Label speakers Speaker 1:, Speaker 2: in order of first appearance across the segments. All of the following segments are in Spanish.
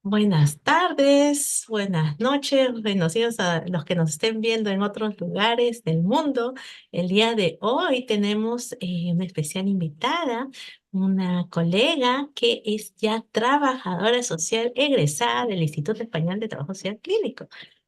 Speaker 1: Buenas tardes, buenas noches, buenos días a los que nos estén viendo en otros lugares del mundo. El día de hoy tenemos una especial invitada, una colega que es ya trabajadora social egresada del Instituto Español de Trabajo Social Clínico,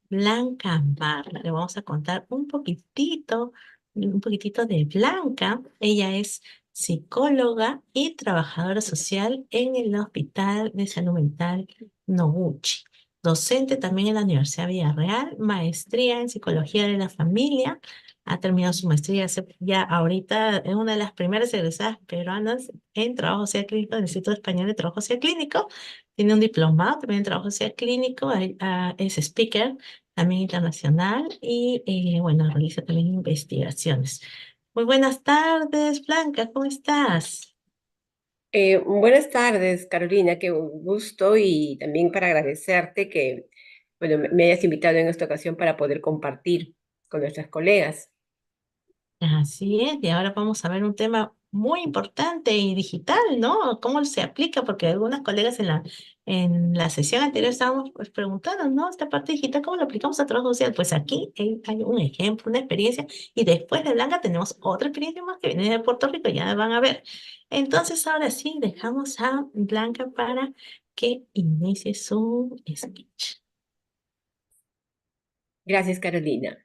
Speaker 1: Blanca Barra. Le vamos a contar un poquitito de Blanca. Ella es psicóloga y trabajadora social en el Hospital de Salud Mental Noguchi, docente también en la Universidad Villarreal, maestría en Psicología de la Familia. Ha terminado su maestría ya ahorita, es una de las primeras egresadas peruanas en Trabajo Social Clínico del Instituto Español de Trabajo Social Clínico. Tiene un diplomado también en Trabajo Social Clínico, es speaker también internacional y bueno, realiza también investigaciones. Muy buenas tardes, Blanca, ¿cómo estás?
Speaker 2: Buenas tardes, Carolina, qué gusto y también para agradecerte que, bueno, me hayas invitado en esta ocasión para poder compartir con nuestras colegas.
Speaker 1: Así es, y ahora vamos a ver un tema muy importante y digital, ¿no? ¿Cómo se aplica? Porque algunas colegas en la sesión anterior estábamos pues, preguntando, ¿no? Esta parte digital, ¿cómo lo aplicamos a trabajo social? Pues aquí hay un ejemplo, una experiencia, y después de Blanca tenemos otra experiencia más que viene de Puerto Rico, ya van a ver. Entonces, ahora sí, dejamos a Blanca para que inicie su speech.
Speaker 2: Gracias, Carolina.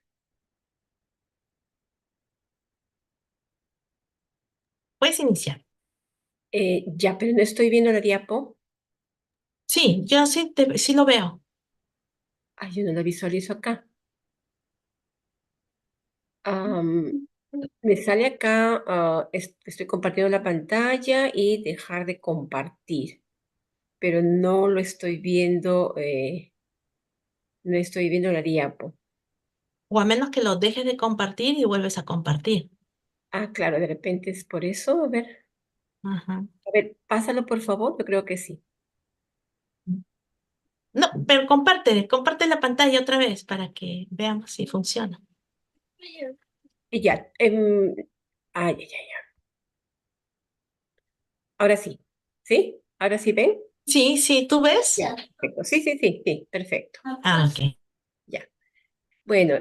Speaker 1: Puedes iniciar.
Speaker 2: Ya, pero no estoy viendo la diapo.
Speaker 1: Sí, yo sí, sí lo veo.
Speaker 2: Ay, yo no la visualizo acá. Am, Me sale acá, estoy compartiendo la pantalla y dejar de compartir, pero no lo estoy viendo, no estoy viendo la diapo.
Speaker 1: O a menos que lo dejes de compartir y vuelves a compartir.
Speaker 2: Ah, claro, de repente es por eso.
Speaker 1: Ajá.
Speaker 2: A ver, pásalo por favor, yo creo que sí.
Speaker 1: No, pero comparte la pantalla otra vez para que veamos si funciona.
Speaker 2: Y ya, ay, ay, ay, ay. Ahora sí, ¿sí? ¿Ahora sí ven?
Speaker 1: Sí, sí, ¿tú ves?
Speaker 2: Ya, perfecto. Sí, sí, sí, sí, perfecto.
Speaker 1: Ah, ok.
Speaker 2: Ya. Bueno,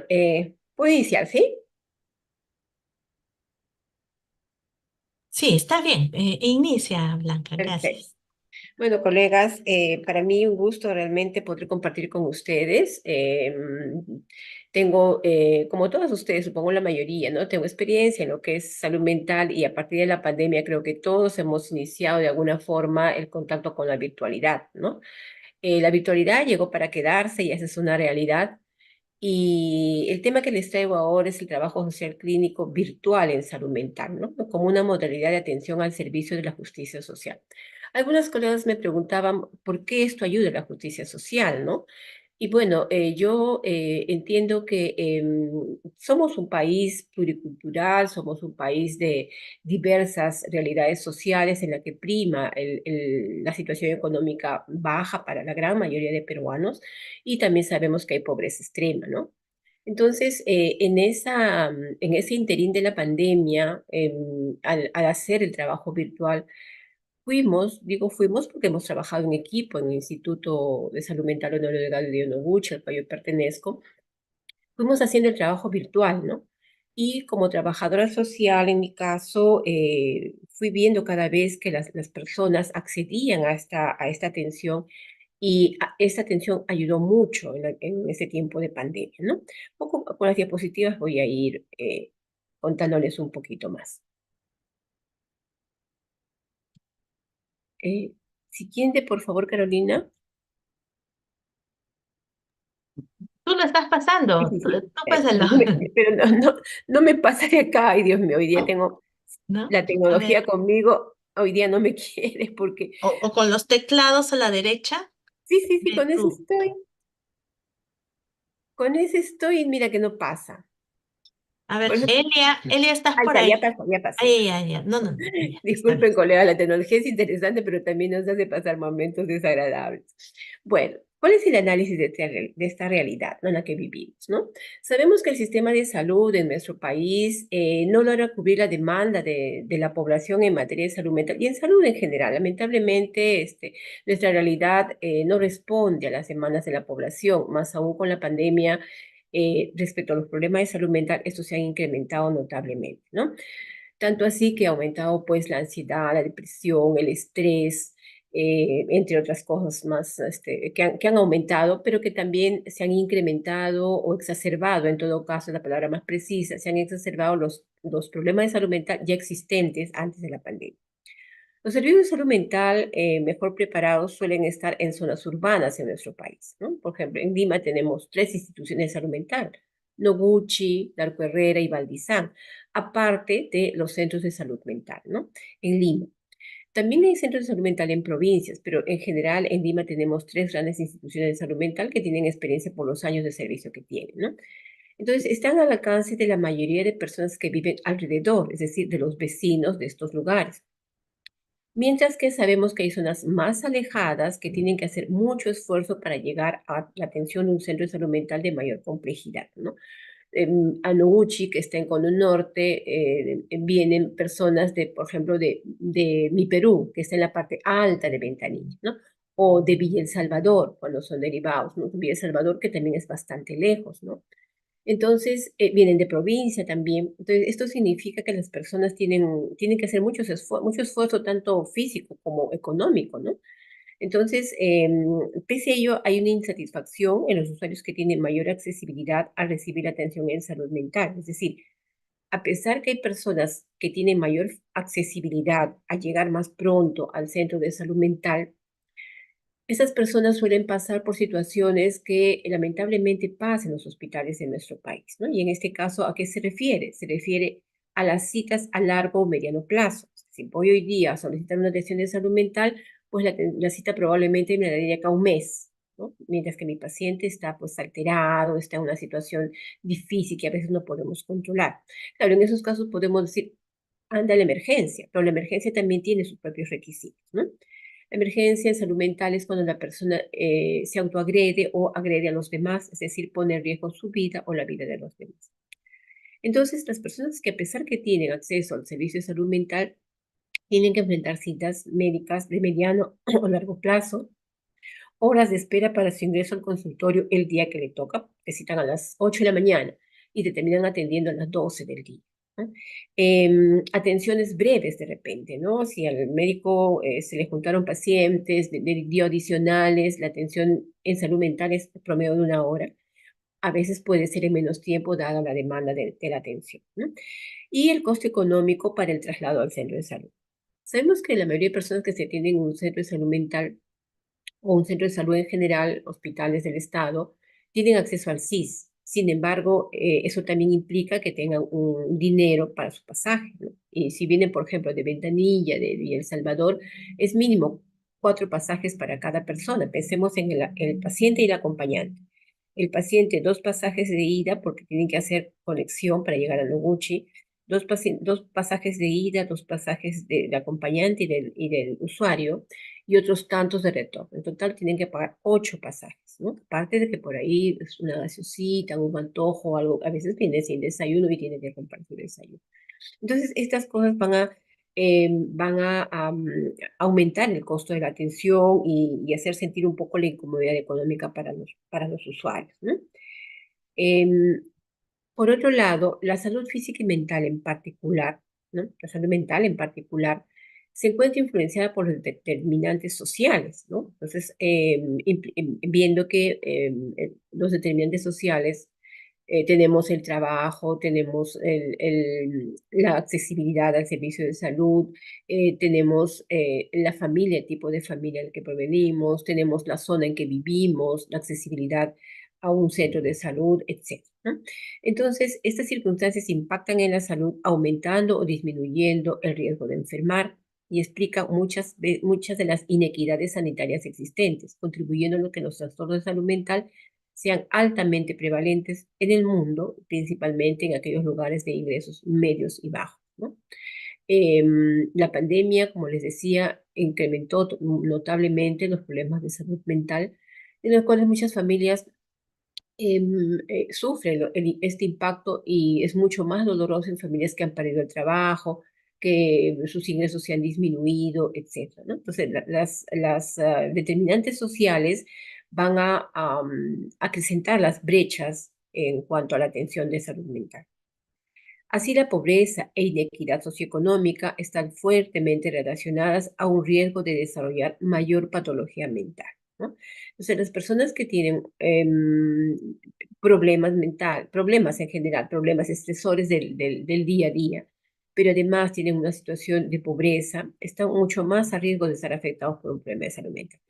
Speaker 2: puedo iniciar, ¿sí?
Speaker 1: Sí, está bien. Inicia, Blanca,
Speaker 2: Perfecto.
Speaker 1: gracias.
Speaker 2: Bueno, colegas, para mí un gusto realmente poder compartir con ustedes. Tengo, como todos ustedes, supongo la mayoría, ¿no? Tengo experiencia en lo que es salud mental y a partir de la pandemia creo que todos hemos iniciado de alguna forma el contacto con la virtualidad, ¿no? La virtualidad llegó para quedarse y esa es una realidad. Y el tema que les traigo ahora es el trabajo social clínico virtual en salud mental, ¿no? Como una modalidad de atención al servicio de la justicia social. Algunas colegas me preguntaban por qué esto ayuda a la justicia social, ¿no? Y bueno, yo entiendo que somos un país pluricultural, somos un país de diversas realidades sociales en la que prima la situación económica baja para la gran mayoría de peruanos y también sabemos que hay pobreza extrema, ¿no? Entonces, en ese interín de la pandemia, al hacer el trabajo virtual, digo fuimos porque hemos trabajado en equipo en el Instituto de Salud Mental Honorio de Noguchi, al cual yo pertenezco, fuimos haciendo el trabajo virtual, ¿no? Y como trabajadora social, en mi caso, fui viendo cada vez que las personas accedían a esta atención y esta atención ayudó mucho en ese tiempo de pandemia, ¿no? Un poco con las diapositivas voy a ir contándoles un poquito más. Eh, Siguiente, por favor, Carolina.
Speaker 1: Tú lo estás
Speaker 2: Sí,
Speaker 1: pasando,
Speaker 2: sí,
Speaker 1: tú,
Speaker 2: sí.
Speaker 1: tú pásalo.
Speaker 2: Pero no me pasa de acá. Ay, Dios mío, hoy día tengo
Speaker 1: ¿No?
Speaker 2: la
Speaker 1: A ver.
Speaker 2: tecnología conmigo. Hoy día no me quiere porque...
Speaker 1: O con los teclados a la derecha
Speaker 2: Sí, sí, sí,
Speaker 1: de
Speaker 2: con eso
Speaker 1: tu.
Speaker 2: estoy. Con eso estoy, mira que no pasa.
Speaker 1: A ver,
Speaker 2: Por eso...
Speaker 1: Elia, ¿estás
Speaker 2: Ahí
Speaker 1: por
Speaker 2: está, ya
Speaker 1: ahí?
Speaker 2: pasó, ya pasó.
Speaker 1: Ay, ay, ay. No, no, no, ya, está bien.
Speaker 2: Disculpen, colega, la tecnología es interesante, pero también nos hace pasar momentos desagradables. Bueno, ¿Cuál es el análisis de esta realidad, ¿no?, en la que vivimos, ¿no? Sabemos que el sistema de salud en nuestro país no logra cubrir la demanda de la población en materia de salud mental y en salud en general. Lamentablemente, nuestra realidad no responde a las demandas de la población, más aún con la pandemia. Respecto a los problemas de salud mental, estos se han incrementado notablemente, ¿no? Tanto así que ha aumentado pues la ansiedad, la depresión, el estrés, entre otras cosas más que han aumentado, pero que también se han incrementado o exacerbado, en todo caso, la palabra más precisa, se han exacerbado los problemas de salud mental ya existentes antes de la pandemia. Los servicios de salud mental mejor preparados suelen estar en zonas urbanas en nuestro país, ¿no? Por ejemplo, en Lima tenemos 3 instituciones de salud mental: Noguchi, Darco Herrera y Valdizán, aparte de los centros de salud mental, ¿no? En Lima. También hay centros de salud mental en provincias, pero en general en Lima tenemos 3 grandes instituciones de salud mental que tienen experiencia por los años de servicio que tienen, ¿no? Entonces, están al alcance de la mayoría de personas que viven alrededor, es decir, de los vecinos de estos lugares. Mientras que sabemos que hay zonas más alejadas que tienen que hacer mucho esfuerzo para llegar a la atención de un centro de salud mental de mayor complejidad, ¿no? A Noguchi, que está en Cono Norte, vienen personas de, por ejemplo, de Mi Perú, que está en la parte alta de Ventanilla, ¿no? O de Villa El Salvador, cuando son derivados, ¿no? Villa El Salvador, que también es bastante lejos, ¿no? Entonces, vienen de provincia también. Entonces, esto significa que las personas tienen que hacer mucho esfuerzo, tanto físico como económico, ¿no? Entonces, pese a ello, hay una insatisfacción en los usuarios que tienen mayor accesibilidad al recibir atención en salud mental. Es decir, a pesar que hay personas que tienen mayor accesibilidad a llegar más pronto al centro de salud mental, esas personas suelen pasar por situaciones que lamentablemente pasan en los hospitales de nuestro país, ¿no? Y en este caso, ¿a qué se refiere? Se refiere a las citas a largo o mediano plazo. Si voy hoy día a solicitar una atención de salud mental, pues la cita probablemente me la daría acá un mes, ¿no? Mientras que mi paciente está pues alterado, está en una situación difícil que a veces no podemos controlar. Claro, en esos casos podemos decir, anda la emergencia, pero la emergencia también tiene sus propios requisitos, ¿no? La emergencia en salud mental es cuando la persona se autoagrede o agrede a los demás, es decir, pone en riesgo su vida o la vida de los demás. Entonces, las personas que a pesar que tienen acceso al servicio de salud mental, tienen que enfrentar citas médicas de mediano o largo plazo, horas de espera para su ingreso al consultorio el día que le toca. Te citan a las 8 de la mañana y te terminan atendiendo a las 12 del día, ¿no? Atenciones breves de repente, ¿no? Si al médico se le juntaron pacientes, dio adicionales, la atención en salud mental es promedio de 1 hora. A veces puede ser en menos tiempo dada la demanda de la atención, ¿no? Y el costo económico para el traslado al centro de salud. Sabemos que la mayoría de personas que se atienden en un centro de salud mental o un centro de salud en general, hospitales del Estado, tienen acceso al SIS. Sin embargo, eso también implica que tengan un dinero para su pasaje, ¿no? Y si vienen, por ejemplo, de Ventanilla, de Villa El Salvador, es mínimo 4 pasajes para cada persona. Pensemos en el paciente y el acompañante. El paciente, 2 pasajes de ida, porque tienen que hacer conexión para llegar a Noguchi, 2 pasajes de ida, 2 pasajes de acompañante y del usuario, y otros tantos de retorno. En total tienen que pagar 8 pasajes, ¿no? Aparte de que por ahí es una gaseosita, un antojo, algo, a veces viene sin desayuno y tienen que comprar su desayuno. Entonces, estas cosas van a aumentar el costo de la atención y hacer sentir un poco la incomodidad económica para los usuarios, ¿no? Em, por otro lado, la salud física y mental en particular, ¿no? La salud mental en particular se encuentra influenciada por los determinantes sociales, ¿no? Entonces, viendo que los determinantes sociales, tenemos el trabajo, tenemos la accesibilidad al servicio de salud, tenemos la familia, el tipo de familia en el que provenimos, tenemos la zona en que vivimos, la accesibilidad a un centro de salud, etcétera, ¿no? Entonces, estas circunstancias impactan en la salud, aumentando o disminuyendo el riesgo de enfermar y explican muchas de las inequidades sanitarias existentes, contribuyendo a lo que los trastornos de salud mental sean altamente prevalentes en el mundo, principalmente en aquellos lugares de ingresos medios y bajos, ¿no? La pandemia, como les decía, incrementó notablemente los problemas de salud mental en las cuales muchas familias sufren este impacto y es mucho más doloroso en familias que han perdido el trabajo, que sus ingresos se han disminuido, etcétera, ¿no? Entonces, las determinantes sociales van a acrecentar las brechas en cuanto a la atención de salud mental. Así, la pobreza e inequidad socioeconómica están fuertemente relacionadas a un riesgo de desarrollar mayor patología mental, ¿no? Entonces, las personas que tienen problemas en general, problemas estresores del día a día, pero además tienen una situación de pobreza, están mucho más a riesgo de estar afectados por un problema de salud mental.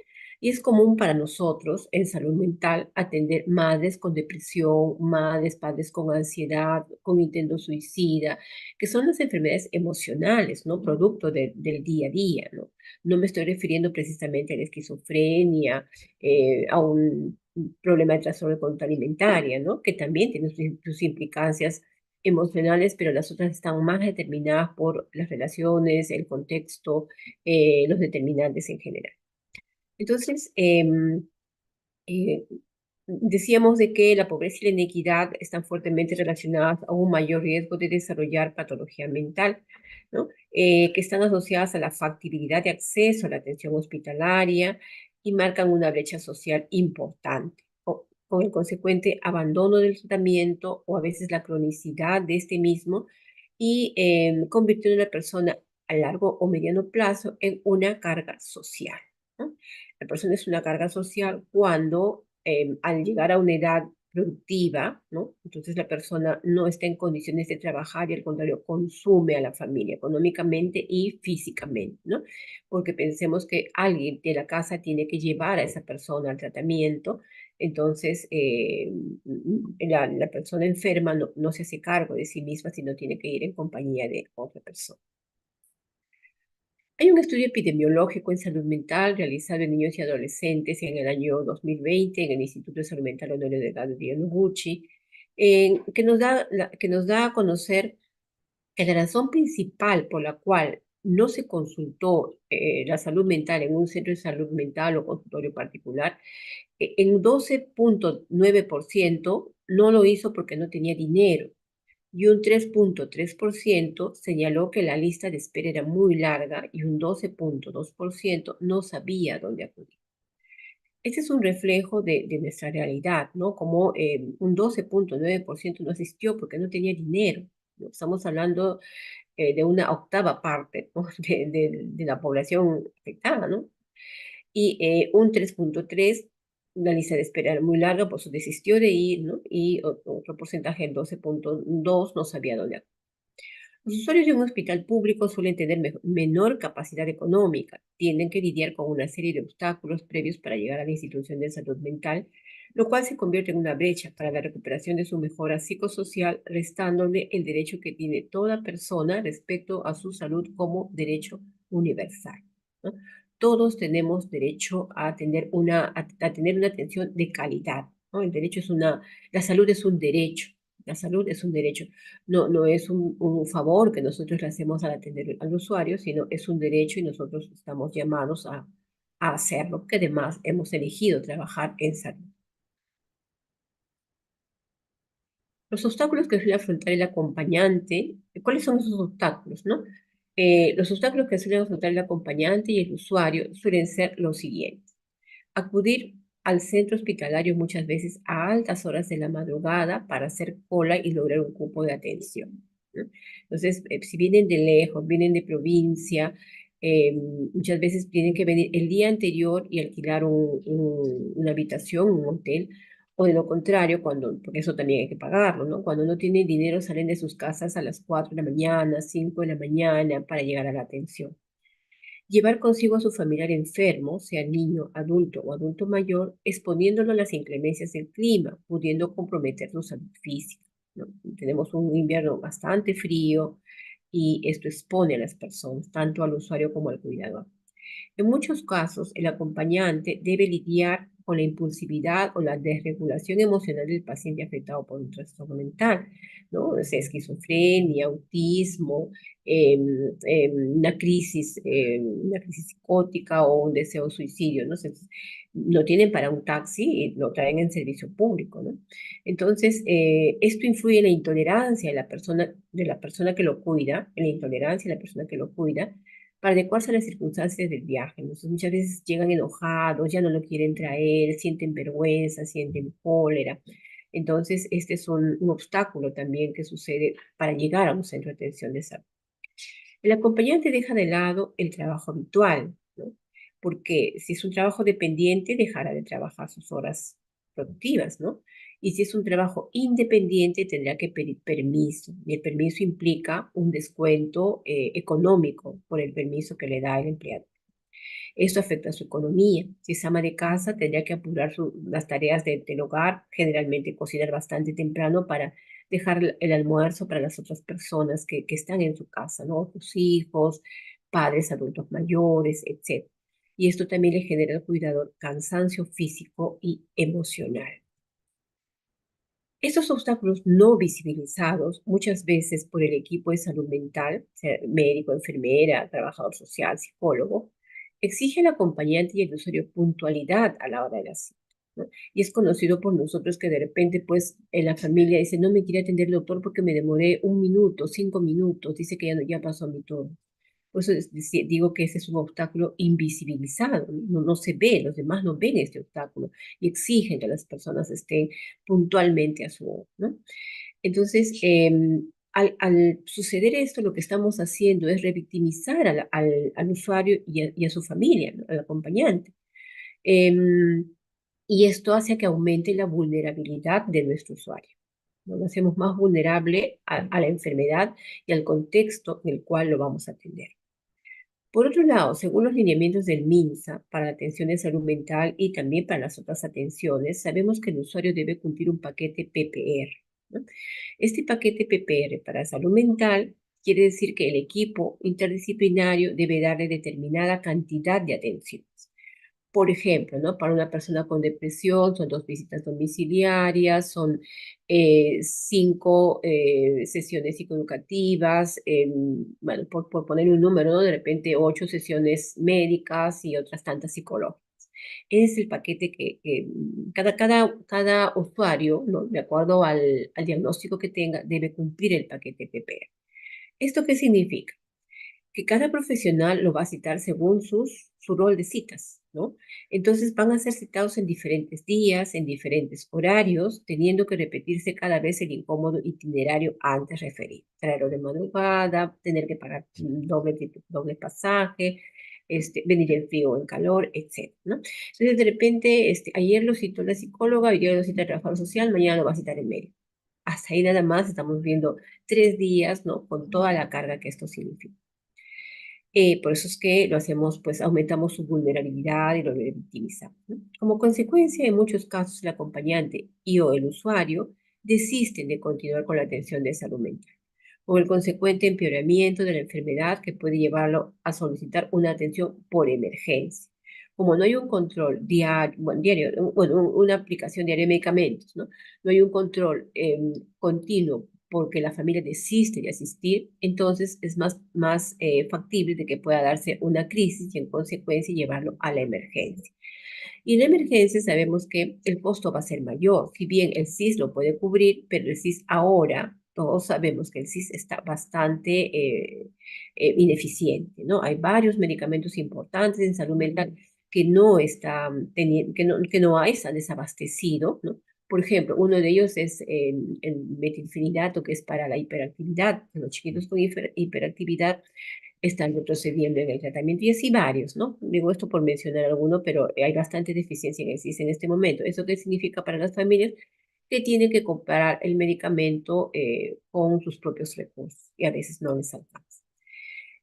Speaker 2: Y es común para nosotros en salud mental atender madres con depresión, madres, padres con ansiedad, con intento suicida, que son las enfermedades emocionales, ¿no? Producto del día a día, ¿no? No me estoy refiriendo precisamente a la esquizofrenia, a un problema de trastorno de conducta alimentaria, ¿no? Que también tiene sus implicancias emocionales, pero las otras están más determinadas por las relaciones, el contexto, los determinantes en general. Entonces, eh, decíamos de que la pobreza y la inequidad están fuertemente relacionadas a un mayor riesgo de desarrollar patología mental, ¿no? Que están asociadas a la factibilidad de acceso a la atención hospitalaria y marcan una brecha social importante, con el consecuente abandono del tratamiento o a veces la cronicidad de este mismo y convirtiendo a la persona a largo o mediano plazo en una carga social, ¿no? La persona es una carga social cuando al llegar a una edad productiva, ¿no? Entonces la persona no está en condiciones de trabajar y al contrario consume a la familia económicamente y físicamente, ¿no? Porque pensemos que alguien de la casa tiene que llevar a esa persona al tratamiento, entonces la persona enferma no se hace cargo de sí misma, sino tiene que ir en compañía de otra persona. Hay un estudio epidemiológico en salud mental realizado en niños y adolescentes en el año 2020 en el Instituto de Salud Mental Honorio Delgado de Noguchi, que nos da a conocer que la razón principal por la cual no se consultó la salud mental en un centro de salud mental o consultorio particular, en 12,9% no lo hizo porque no tenía dinero y un 3,3% señaló que la lista de espera era muy larga y un 12,2% no sabía dónde acudir. Este es un reflejo de nuestra realidad, ¿no? Como un 12,9% no asistió porque no tenía dinero, ¿no? Estamos hablando de una octava parte, ¿no? de la población afectada, ¿no? Y un 3,3%, una lista de espera era muy larga, por eso desistió de ir, ¿no? Y otro porcentaje, el 12,2%, no sabía dónde acudir. Los usuarios de un hospital público suelen tener menor capacidad económica, tienen que lidiar con una serie de obstáculos previos para llegar a la institución de salud mental, lo cual se convierte en una brecha para la recuperación de su mejora psicosocial, restándole el derecho que tiene toda persona respecto a su salud como derecho universal, ¿no? Todos tenemos derecho a tener una atención de calidad, ¿no? La salud es un derecho. La salud es un derecho. No es un favor que nosotros le hacemos al atender al usuario, sino es un derecho y nosotros estamos llamados a hacerlo, que además hemos elegido trabajar en salud. Los obstáculos que suele afrontar el acompañante, ¿cuáles son esos obstáculos, no? Los obstáculos que suelen afrontar el acompañante y el usuario suelen ser los siguientes: acudir al centro hospitalario muchas veces a altas horas de la madrugada para hacer cola y lograr un cupo de atención, ¿no? Entonces, si vienen de lejos, vienen de provincia, eh, muchas veces tienen que venir el día anterior y alquilar una habitación, un hotel, o de lo contrario, porque eso también hay que pagarlo, ¿no? Cuando no tienen dinero, salen de sus casas a las 4 de la mañana, 5 de la mañana para llegar a la atención. Llevar consigo a su familiar enfermo, sea niño, adulto o adulto mayor, exponiéndolo a las inclemencias del clima, pudiendo comprometer su salud física, ¿no? Tenemos un invierno bastante frío y esto expone a las personas, tanto al usuario como al cuidador. En muchos casos, el acompañante debe lidiar con la impulsividad o la desregulación emocional del paciente afectado por un trastorno mental, ¿no? O sea, esquizofrenia, autismo, una crisis psicótica o un deseo de suicidio, ¿no? Lo tienen para un taxi y lo traen en servicio público, ¿no? Entonces, esto influye en la intolerancia de la persona que lo cuida, en la intolerancia de la persona que lo cuida, para adecuarse a las circunstancias del viaje. Entonces, muchas veces llegan enojados, ya no lo quieren traer, sienten vergüenza, sienten cólera. Entonces, este es un obstáculo también que sucede para llegar a un centro de atención de salud. El acompañante deja de lado el trabajo habitual, ¿no? Porque si es un trabajo dependiente, dejará de trabajar sus horas productivas, ¿no? Y si es un trabajo independiente, tendrá que pedir permiso. Y el permiso implica un descuento económico por el permiso que le da el empleado. Esto afecta a su economía. Si es ama de casa, tendría que apurar las tareas del hogar, generalmente cocinar bastante temprano para dejar el almuerzo para las otras personas que están en su casa, ¿no? Sus hijos, padres, adultos mayores, etc. Y esto también le genera al cuidador cansancio físico y emocional. Estos obstáculos no visibilizados, muchas veces por el equipo de salud mental, sea médico, enfermera, trabajador social, psicólogo, exige al acompañante y al usuario puntualidad a la hora de la cita, ¿no? Y es conocido por nosotros que de repente, pues, en la familia dice, no me quiere atender el doctor porque me demoré 1 minuto, 5 minutos, dice que ya pasó mi turno. Por eso digo que ese es un obstáculo invisibilizado, no se ve, los demás no ven este obstáculo y exigen que las personas estén puntualmente a su hora, ¿no? Entonces, al suceder esto, lo que estamos haciendo es revictimizar al usuario y a su familia, ¿no? Al acompañante. Em, y esto hace que aumente la vulnerabilidad de nuestro usuario, ¿no? Lo hacemos más vulnerable a la enfermedad y al contexto en el cual lo vamos a atender. Por otro lado, según los lineamientos del MINSA para la atención de salud mental y también para las otras atenciones, sabemos que el usuario debe cumplir un paquete PPR, ¿no? Este paquete PPR para salud mental quiere decir que el equipo interdisciplinario debe darle determinada cantidad de atenciones. Por ejemplo, ¿no? Para una persona con depresión son 2 visitas domiciliarias, son 5 sesiones psicoeducativas, bueno, por poner un número, ¿no? De repente 8 sesiones médicas y otras tantas psicológicas. Ese es el paquete que cada usuario, ¿no? De acuerdo al diagnóstico que tenga, debe cumplir el paquete PPR. ¿Esto qué significa? Que cada profesional lo va a citar según su rol de citas, ¿no? Entonces van a ser citados en diferentes días, en diferentes horarios, teniendo que repetirse cada vez el incómodo itinerario antes referido. Traerlo de madrugada, tener que pagar doble pasaje, venir en frío o en calor, etc., ¿no? Entonces, de repente, ayer lo citó la psicóloga, hoy lo cita el trabajador social, mañana lo va a citar el médico. Hasta ahí nada más estamos viendo 3 días, ¿no? Con toda la carga que esto significa. Por eso es que lo hacemos, pues aumentamos su vulnerabilidad y lo revictimizamos, ¿no? Como consecuencia, en muchos casos el acompañante y o el usuario desisten de continuar con la atención de salud mental, con el consecuente empeoramiento de la enfermedad que puede llevarlo a solicitar una atención por emergencia. Como no hay un control una aplicación diaria de medicamentos, ¿no? No hay un control continuo porque la familia desiste de asistir, entonces es más factible de que pueda darse una crisis y en consecuencia llevarlo a la emergencia. Y en la emergencia sabemos que el costo va a ser mayor, si bien el SIS lo puede cubrir, pero el SIS ahora, todos sabemos que el SIS está bastante ineficiente, ¿no? Hay varios medicamentos importantes en salud mental que no están teniendo, que no hay, están desabastecidos, ¿no? Por ejemplo, uno de ellos es el metilfenidato, que es para la hiperactividad. Los chiquitos con hiperactividad están retrocediendo en el tratamiento y así varios, ¿no? Digo esto por mencionar alguno, pero hay bastante deficiencia en el SIS en este momento. ¿Eso qué significa para las familias? Que tienen que comprar el medicamento con sus propios recursos y a veces no les alcanza.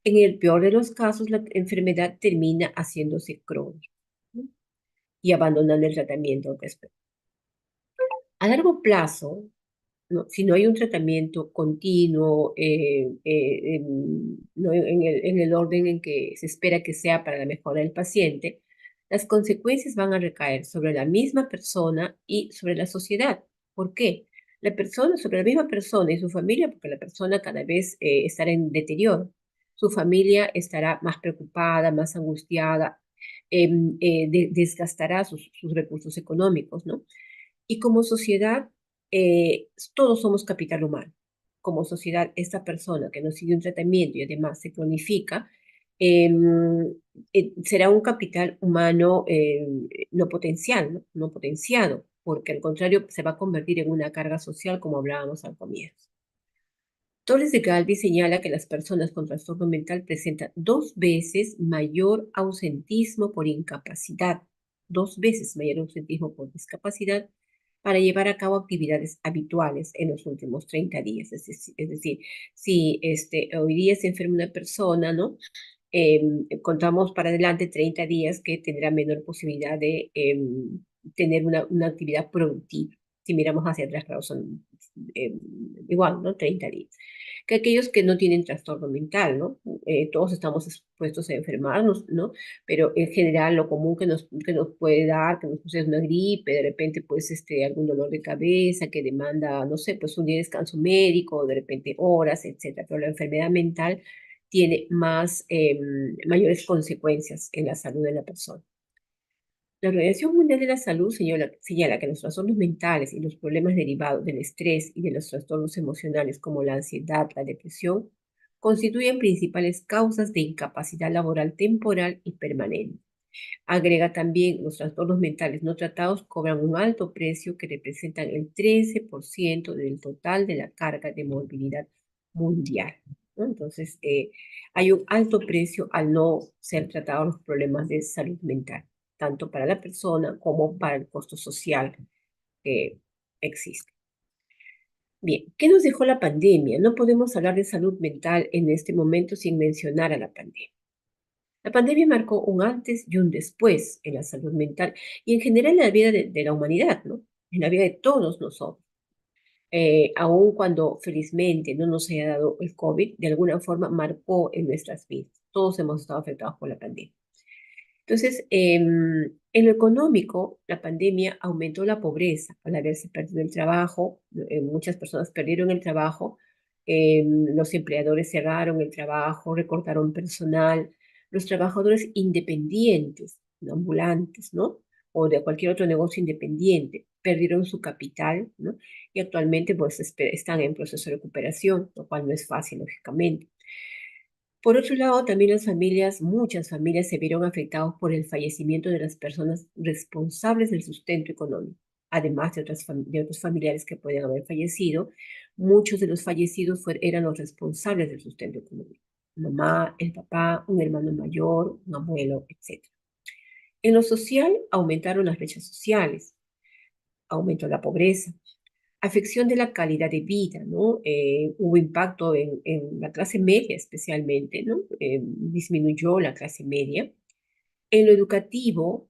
Speaker 2: En el peor de los casos, la enfermedad termina haciéndose crónica, ¿no? Y abandonando el tratamiento después. A largo plazo, ¿no? Si no hay un tratamiento continuo, no en el orden en que se espera que sea para la mejora del paciente, las consecuencias van a recaer sobre la misma persona y sobre la sociedad. ¿Por qué? La persona, sobre la misma persona y su familia, porque la persona cada vez estará en deterioro. Su familia estará más preocupada, más angustiada, desgastará sus recursos económicos, ¿no? Y como sociedad, todos somos capital humano. Como sociedad, esta persona que no sigue un tratamiento y además se cronifica, eh, será un capital humano no potencial, ¿no? No potenciado, porque al contrario se va a convertir en una carga social, como hablábamos al comienzo. Torres de Galvez señala que las personas con trastorno mental presentan 2 veces mayor ausentismo por incapacidad, 2 veces mayor ausentismo por discapacidad para llevar a cabo actividades habituales en los últimos 30 días. Es decir, si hoy día se enferma una persona, ¿no? Contamos para adelante 30 días que tendrá menor posibilidad de tener una actividad productiva. Si miramos hacia atrás, claro, son em, igual, ¿no? 30 días que aquellos que no tienen trastorno mental, ¿no? Todos estamos expuestos a enfermarnos, ¿no? Pero en general lo común que nos puede dar, que nos sucede una gripe, de repente pues algún dolor de cabeza que demanda, no sé, pues un día de descanso médico, de repente horas, etcétera. Pero la enfermedad mental tiene mayores consecuencias en la salud de la persona. La Organización Mundial de la Salud señala que los trastornos mentales y los problemas derivados del estrés y de los trastornos emocionales como la ansiedad, la depresión, constituyen principales causas de incapacidad laboral temporal y permanente. Agrega también, los trastornos mentales no tratados cobran un alto precio que representan el 13% del total de la carga de movilidad mundial, ¿no? Entonces, hay un alto precio al no ser tratados los problemas de salud mental, tanto para la persona como para el costo social que existe. Bien, ¿qué nos dejó la pandemia? No podemos hablar de salud mental en este momento sin mencionar a la pandemia. La pandemia marcó un antes y un después en la salud mental y en general en la vida de la humanidad, ¿no? En la vida de todos nosotros. Aun cuando felizmente no nos haya dado el COVID, de alguna forma marcó en nuestras vidas. Todos hemos estado afectados por la pandemia. Entonces, en lo económico, la pandemia aumentó la pobreza al haberse perdido el trabajo. Muchas personas perdieron el trabajo, los empleadores cerraron el trabajo, recortaron personal, los trabajadores independientes, ¿no? Ambulantes, ¿no? O de cualquier otro negocio independiente, perdieron su capital, ¿no? Y actualmente pues están en proceso de recuperación, lo cual no es fácil, lógicamente. Por otro lado, también muchas familias se vieron afectadas por el fallecimiento de las personas responsables del sustento económico. Además de otros familiares que pueden haber fallecido, muchos de los fallecidos eran los responsables del sustento económico. Mamá, el papá, un hermano mayor, un abuelo, etc. En lo social, aumentaron las brechas sociales, aumentó la pobreza, afección de la calidad de vida, ¿no? Hubo impacto en la clase media especialmente, ¿no? Disminuyó la clase media. En lo educativo,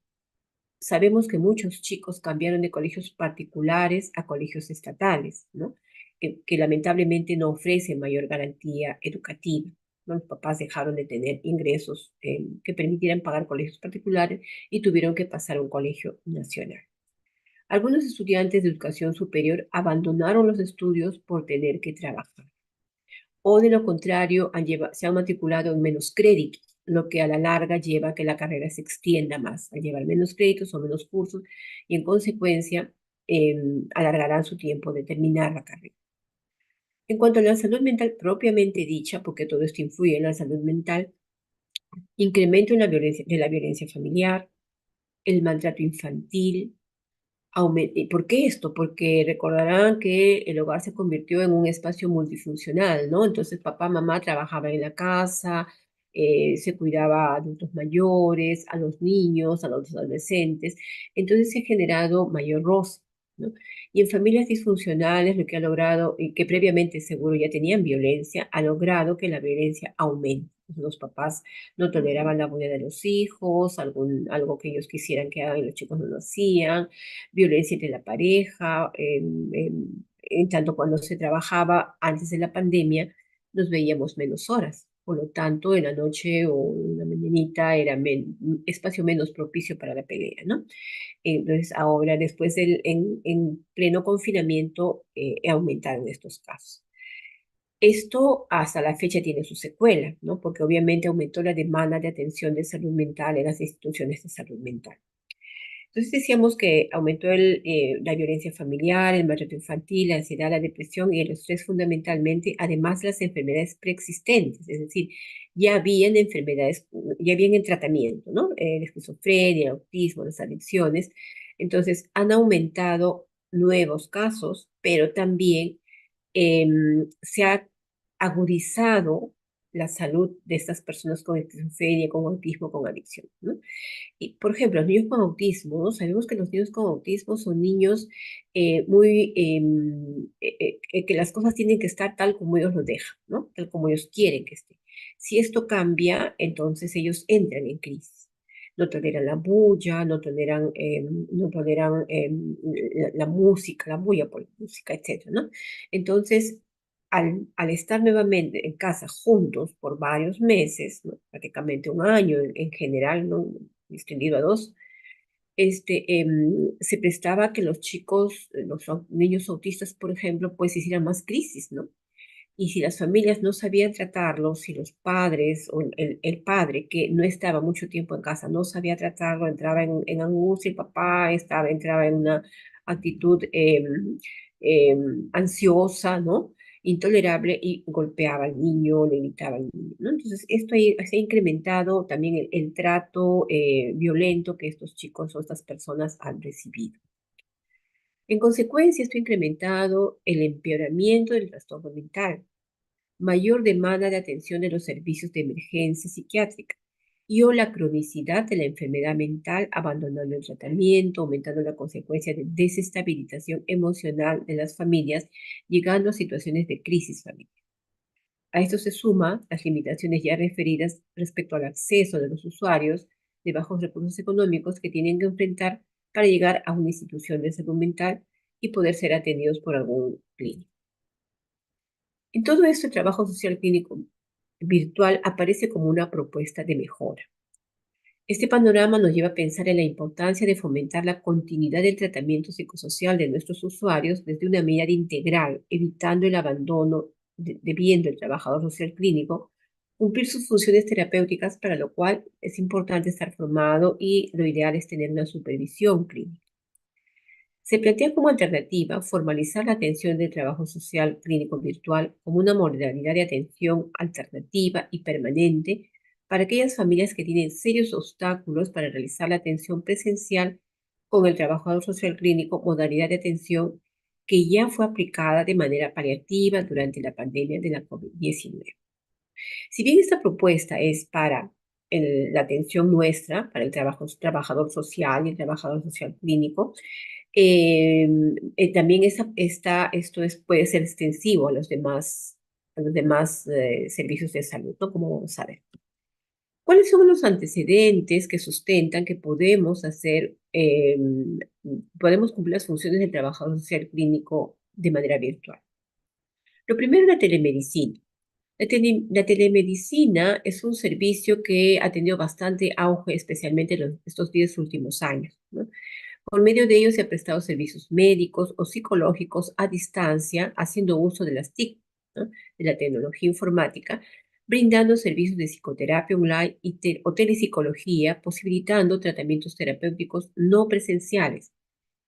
Speaker 2: sabemos que muchos chicos cambiaron de colegios particulares a colegios estatales, ¿no? Que lamentablemente no ofrecen mayor garantía educativa, ¿no? Los papás dejaron de tener ingresos que permitieran pagar colegios particulares y tuvieron que pasar a un colegio nacional. Algunos estudiantes de educación superior abandonaron los estudios por tener que trabajar, o de lo contrario se han matriculado en menos créditos, lo que a la larga lleva a que la carrera se extienda más, al llevar menos créditos o menos cursos y en consecuencia alargarán su tiempo de terminar la carrera. En cuanto a la salud mental propiamente dicha, porque todo esto influye en la salud mental, incremento en de la violencia familiar, el maltrato infantil. ¿Y por qué esto? Porque recordarán que el hogar se convirtió en un espacio multifuncional, ¿no? Entonces papá, mamá trabajaban en la casa, se cuidaba a adultos mayores, a los niños, a los adolescentes. Entonces se ha generado mayor roce, ¿no? Y en familias disfuncionales lo que ha logrado, y que previamente seguro ya tenían violencia, ha logrado que la violencia aumente. Los papás no toleraban la bulla de los hijos, algo que ellos quisieran que hagan y los chicos no lo hacían, violencia entre la pareja, En tanto cuando se trabajaba antes de la pandemia, nos veíamos menos horas. Por lo tanto, en la noche o en la mañanita era espacio menos propicio para la pelea, ¿no? Entonces, ahora, después en pleno confinamiento, aumentaron estos casos. Esto hasta la fecha tiene su secuela, ¿no? Porque obviamente aumentó la demanda de atención de salud mental en las instituciones de salud mental. Entonces decíamos que aumentó la violencia familiar, el maltrato infantil, la ansiedad, la depresión y el estrés fundamentalmente, además de las enfermedades preexistentes, es decir, ya habían enfermedades, ya habían en tratamiento, ¿no? La esquizofrenia, el autismo, las adicciones. Entonces han aumentado nuevos casos, pero también se ha agudizado la salud de estas personas con esquizofrenia, con autismo, con adicción, ¿no? Y, por ejemplo, los niños con autismo, ¿no? Sabemos que los niños con autismo son niños que las cosas tienen que estar tal como ellos lo dejan, ¿no? Tal como ellos quieren que esté. Si esto cambia, entonces ellos entran en crisis. No toleran la bulla, no toleran la música, la bulla por la música, etcétera, ¿no? Entonces, al estar nuevamente en casa juntos por varios meses, ¿no? Prácticamente un año en general, ¿no? Extendido a dos, se prestaba a que los chicos, niños autistas, por ejemplo, pues hicieran más crisis, ¿no? Y si las familias no sabían tratarlo, si los padres o el padre que no estaba mucho tiempo en casa no sabía tratarlo, entraba en angustia, el papá entraba en una actitud ansiosa, ¿no? Intolerable y golpeaba al niño, le gritaba al niño, ¿no? Entonces, se ha incrementado también el trato violento que estos chicos o estas personas han recibido. En consecuencia, esto ha incrementado el empeoramiento del trastorno mental, mayor demanda de atención de los servicios de emergencia psiquiátrica y o la cronicidad de la enfermedad mental, abandonando el tratamiento, aumentando la consecuencia de desestabilización emocional de las familias, llegando a situaciones de crisis familiar. A esto se suma las limitaciones ya referidas respecto al acceso de los usuarios de bajos recursos económicos que tienen que enfrentar para llegar a una institución de salud mental y poder ser atendidos por algún clínico. En todo esto, el trabajo social clínico virtual aparece como una propuesta de mejora. Este panorama nos lleva a pensar en la importancia de fomentar la continuidad del tratamiento psicosocial de nuestros usuarios desde una mirada integral, evitando el abandono, debiendo el trabajador social clínico cumplir sus funciones terapéuticas, para lo cual es importante estar formado y lo ideal es tener una supervisión clínica. Se plantea como alternativa formalizar la atención del trabajo social clínico virtual como una modalidad de atención alternativa y permanente para aquellas familias que tienen serios obstáculos para realizar la atención presencial con el trabajador social clínico, modalidad de atención que ya fue aplicada de manera paliativa durante la pandemia de la COVID-19. Si bien esta propuesta es para la atención nuestra, para el trabajador social y el trabajador social clínico, eh, también puede ser extensivo a los demás servicios de salud, ¿no? Como vamos a ver. ¿Cuáles son los antecedentes que sustentan que podemos cumplir las funciones del trabajador social clínico de manera virtual? Lo primero es la telemedicina. La telemedicina es un servicio que ha tenido bastante auge, especialmente en estos 10 últimos años, ¿no? Por medio de ello se han prestado servicios médicos o psicológicos a distancia, haciendo uso de las TIC, ¿no? De la tecnología informática, brindando servicios de psicoterapia online o telepsicología, posibilitando tratamientos terapéuticos no presenciales,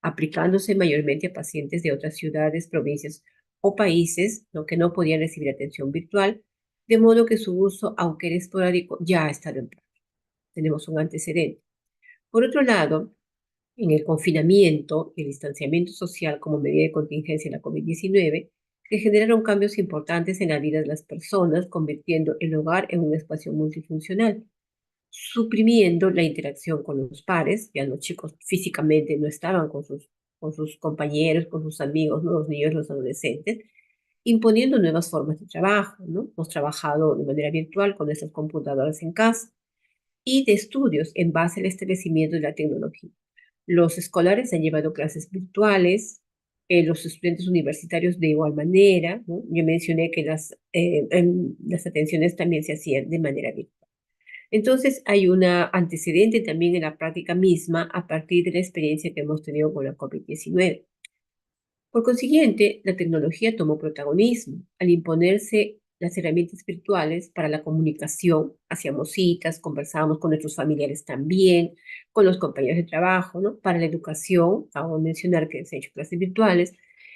Speaker 2: aplicándose mayormente a pacientes de otras ciudades, provincias o países, ¿no? Que no podían recibir atención virtual, de modo que su uso, aunque era esporádico, ya ha estado en práctica. Tenemos un antecedente. Por otro lado, en el confinamiento y el distanciamiento social como medida de contingencia en la COVID-19, se generaron cambios importantes en la vida de las personas, convirtiendo el hogar en un espacio multifuncional, suprimiendo la interacción con los pares. Ya los chicos físicamente no estaban con sus compañeros, con sus amigos, ¿no? Los niños, los adolescentes, imponiendo nuevas formas de trabajo, ¿no? Hemos trabajado de manera virtual con nuestras computadoras en casa y de estudios en base al establecimiento de la tecnología. Los escolares han llevado clases virtuales, Los estudiantes universitarios de igual manera, ¿no? Yo mencioné que las atenciones también se hacían de manera virtual. Entonces, hay un antecedente también en la práctica misma a partir de la experiencia que hemos tenido con la COVID-19. Por consiguiente, la tecnología tomó protagonismo al imponerse las herramientas virtuales para la comunicación. Hacíamos citas, conversábamos con nuestros familiares también, con los compañeros de trabajo, ¿no? Para la educación, acabo de mencionar que se han hecho clases virtuales.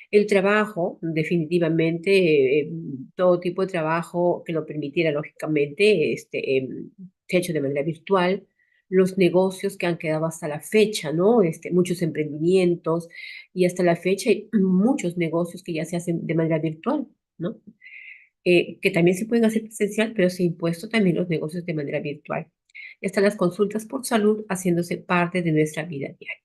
Speaker 2: El trabajo, definitivamente, todo tipo de trabajo que lo permitiera, lógicamente, se ha hecho de manera virtual. Los negocios que han quedado hasta la fecha, ¿no? Muchos emprendimientos y hasta la fecha hay muchos negocios que ya se hacen de manera virtual, ¿no? Que también se pueden hacer presencial, pero se han impuesto también los negocios de manera virtual. Y hasta las consultas por salud haciéndose parte de nuestra vida diaria.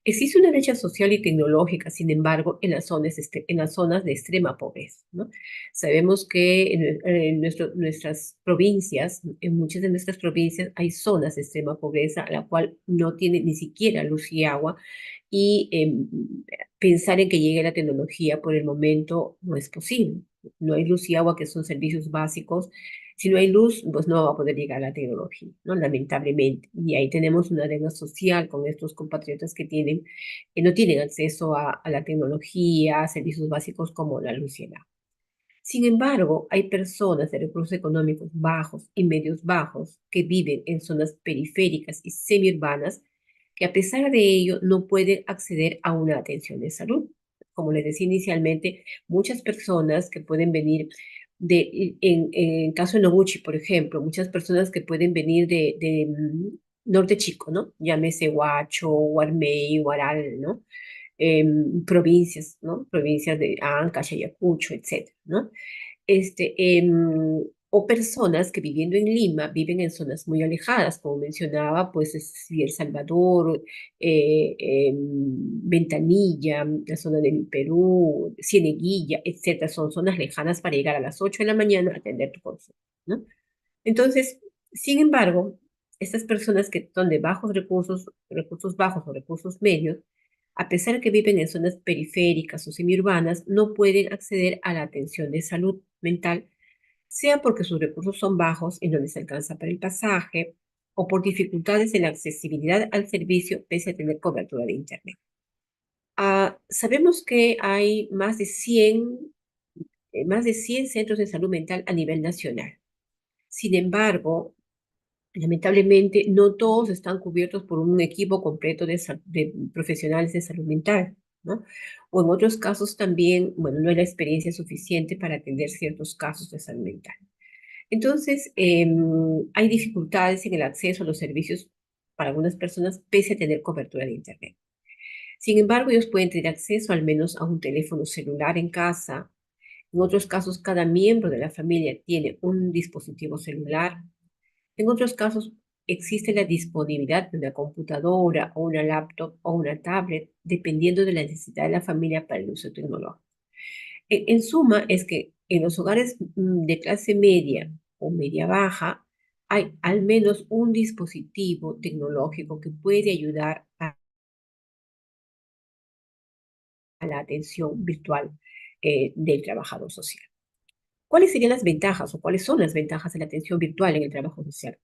Speaker 2: Existe una brecha social y tecnológica, sin embargo, en las zonas de extrema pobreza, ¿no? Sabemos que nuestras provincias, en muchas de nuestras provincias, hay zonas de extrema pobreza, la cual no tiene ni siquiera luz y agua, y pensar en que llegue la tecnología por el momento no es posible. No hay luz y agua, que son servicios básicos. Si no hay luz, pues no va a poder llegar la tecnología, ¿no? Lamentablemente. Y ahí tenemos una deuda social con estos compatriotas que no tienen acceso a la tecnología, a servicios básicos como la luz y el agua. Sin embargo, hay personas de recursos económicos bajos y medios bajos que viven en zonas periféricas y semiurbanas que a pesar de ello no pueden acceder a una atención de salud. Como les decía inicialmente, muchas personas que pueden venir en caso de Noguchi, por ejemplo, muchas personas que pueden venir de Norte Chico, ¿no? Llámese Huacho, Guarmey, Huaral, ¿no? Provincias, ¿no? Provincias de Ancash, Ayacucho, etcétera, ¿no? O personas que viviendo en Lima viven en zonas muy alejadas, como mencionaba, pues El Salvador, Ventanilla, la zona del Perú, Cieneguilla, etcétera, son zonas lejanas para llegar a las 8 de la mañana a atender tu consulta, ¿no? Entonces, sin embargo, estas personas que son de bajos recursos, recursos bajos o recursos medios, a pesar de que viven en zonas periféricas o semiurbanas, no pueden acceder a la atención de salud mental, sea porque sus recursos son bajos y no les alcanza para el pasaje, o por dificultades en la accesibilidad al servicio pese a tener cobertura de Internet. Sabemos que hay más de 100 centros de salud mental a nivel nacional. Sin embargo, lamentablemente, no todos están cubiertos por un equipo completo de profesionales de salud mental, ¿no? O en otros casos también, bueno, no hay la experiencia suficiente para atender ciertos casos de salud mental. Entonces, hay dificultades en el acceso a los servicios para algunas personas, pese a tener cobertura de Internet. Sin embargo, ellos pueden tener acceso al menos a un teléfono celular en casa. En otros casos, cada miembro de la familia tiene un dispositivo celular. En otros casos, existe la disponibilidad de una computadora o una laptop o una tablet, dependiendo de la necesidad de la familia para el uso tecnológico. En suma, es que en los hogares de clase media o media baja hay al menos un dispositivo tecnológico que puede ayudar a la atención virtual del trabajador social. ¿Cuáles serían las ventajas o cuáles son las ventajas de la atención virtual en el trabajo social?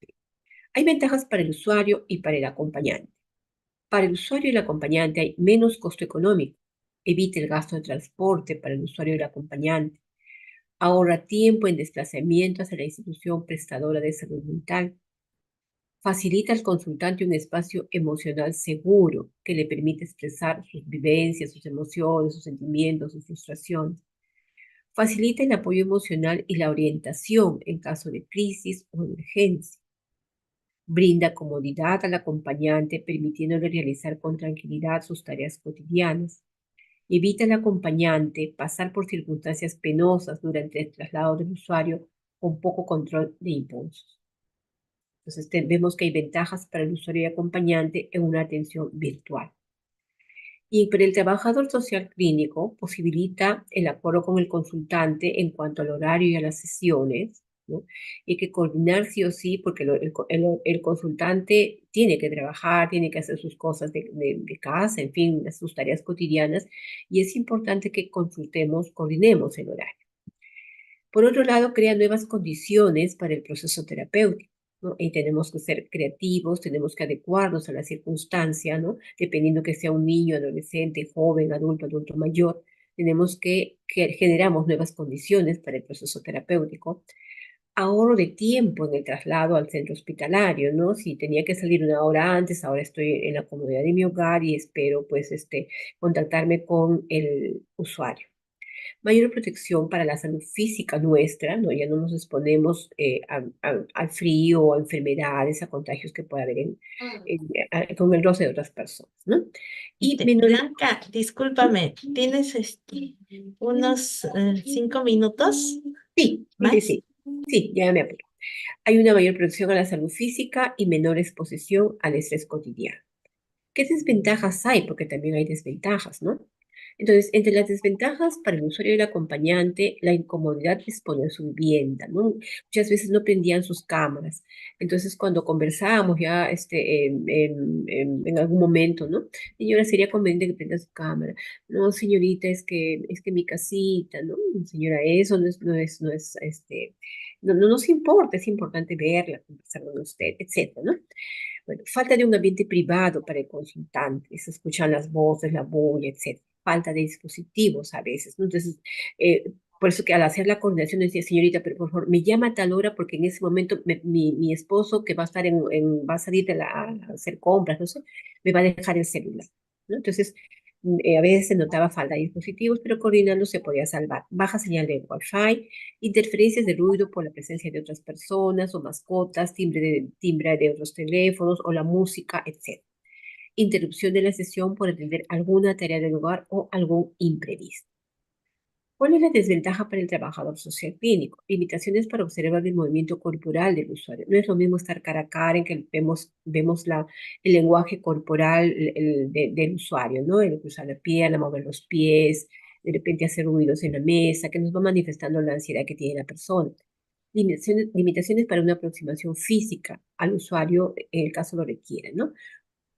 Speaker 2: Hay ventajas para el usuario y para el acompañante. Para el usuario y el acompañante hay menos costo económico. Evita el gasto de transporte para el usuario y el acompañante. Ahorra tiempo en desplazamiento hacia la institución prestadora de salud mental. Facilita al consultante un espacio emocional seguro que le permite expresar sus vivencias, sus emociones, sus sentimientos, sus frustraciones. Facilita el apoyo emocional y la orientación en caso de crisis o emergencia. Brinda comodidad al acompañante, permitiéndole realizar con tranquilidad sus tareas cotidianas. Evita al acompañante pasar por circunstancias penosas durante el traslado del usuario con poco control de impulsos. Entonces, vemos que hay ventajas para el usuario y acompañante en una atención virtual. Y para el trabajador social clínico, posibilita el acuerdo con el consultante en cuanto al horario y a las sesiones. ¿no? Y hay que coordinar sí o sí, porque el consultante tiene que trabajar, tiene que hacer sus cosas de casa, en fin, sus tareas cotidianas, y es importante que consultemos, coordinemos el horario. Por otro lado, crea nuevas condiciones para el proceso terapéutico, ¿no? Y tenemos que ser creativos, tenemos que adecuarnos a la circunstancia, ¿no? Dependiendo que sea un niño, adolescente, joven, adulto, adulto mayor, tenemos que generamos nuevas condiciones para el proceso terapéutico. Ahorro de tiempo en el traslado al centro hospitalario, ¿no? Si tenía que salir una hora antes, ahora estoy en la comodidad de mi hogar y espero, pues, contactarme con el usuario. Mayor protección para la salud física nuestra, ¿no? Ya no nos exponemos al frío o a enfermedades, a contagios que pueda haber con el roce de otras personas, ¿no? Y menores,
Speaker 1: Blanca, discúlpame, ¿tienes unos 5 minutos
Speaker 2: sí, sí, sí,
Speaker 1: más?
Speaker 2: sí, sí, ya me apuro. Hay una mayor protección a la salud física y menor exposición al estrés cotidiano. ¿Qué desventajas hay? Porque también hay desventajas, ¿no? Entonces, entre las desventajas para el usuario y el acompañante, la incomodidad de exponer su vivienda, ¿no? Muchas veces no prendían sus cámaras. Entonces, cuando conversábamos ya en algún momento, ¿no? Señora, sería conveniente que prenda su cámara. No, señorita, es que mi casita, ¿no? Señora, eso no nos importa, es importante verla, conversar con usted, etcétera, ¿no? Bueno, falta de un ambiente privado para el consultante, se escuchan las voces, la bulla, etcétera. Falta de dispositivos a veces, ¿no? Entonces, por eso que al hacer la coordinación decía, señorita, pero por favor, me llama a tal hora porque en ese momento mi esposo que va a estar va a salir a hacer compras, no sé, me va a dejar el celular, ¿no? Entonces, a veces se notaba falta de dispositivos, pero coordinando se podía salvar. Baja señal de Wi-Fi, interferencias de ruido por la presencia de otras personas o mascotas, timbre de otros teléfonos o la música, etc. Interrupción de la sesión por atender alguna tarea del hogar o algún imprevisto. ¿Cuál es la desventaja para el trabajador social clínico? Limitaciones para observar el movimiento corporal del usuario. No es lo mismo estar cara a cara en que vemos el lenguaje corporal del usuario, ¿no? El cruzar la pierna, mover los pies, de repente hacer ruidos en la mesa, que nos va manifestando la ansiedad que tiene la persona. Limitaciones para una aproximación física al usuario en el caso lo requiera, ¿no?